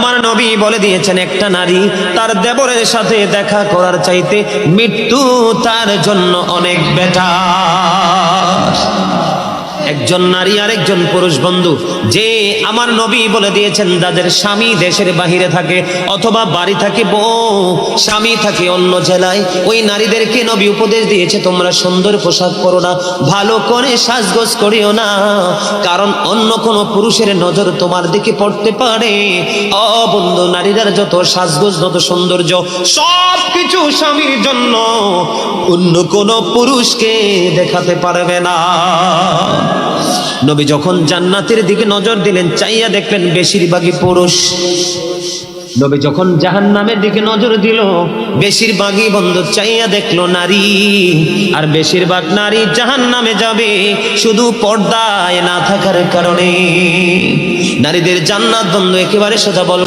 আমার নবী বলে দিয়েছেন, একটা নারী তার দেবরের সাথে দেখা করার চাইতে মৃত্যু তার জন্য অনেক বেটার। একজন নারী আর একজন পুরুষ বন্ধু, যে আমার নবী বলে দিয়েছেন যাদের স্বামী দেশের বাহিরে থাকে অথবা বাড়ি থাকে বউ, স্বামী থাকে অন্য জেলায়, ওই নারীদেরকে নবী উপদেশ দিয়েছে তোমরা সুন্দর পোশাক পরো না, ভালো করে সাজগোজ করিও না, কারণ অন্য কোনো পুরুষের নজর তোমার দিকে পড়তে পারে। ও বন্ধু, নারীদের যত সাজগোজ যত সৌন্দর্য সব কিছু স্বামীর জন্য, অন্য কোনো পুরুষকে দেখাতে পারবে না। নবী যখন জান্নাতের দিকে নজর দিলেন, চাইয়া দেখলেন বেশিরভাগই পুরুষ। নবী যখন জাহান্নামের দিকে নজর দিল, বেশিরভাগই বন্ধু চাইয়া দেখলো নারী, আর বেশিরভাগ নারী জাহান্নামে যাবে শুধু পর্দায় না থাকার কারণে। নারীদের জান্নাত বন্ধু একেবারে সোজা বল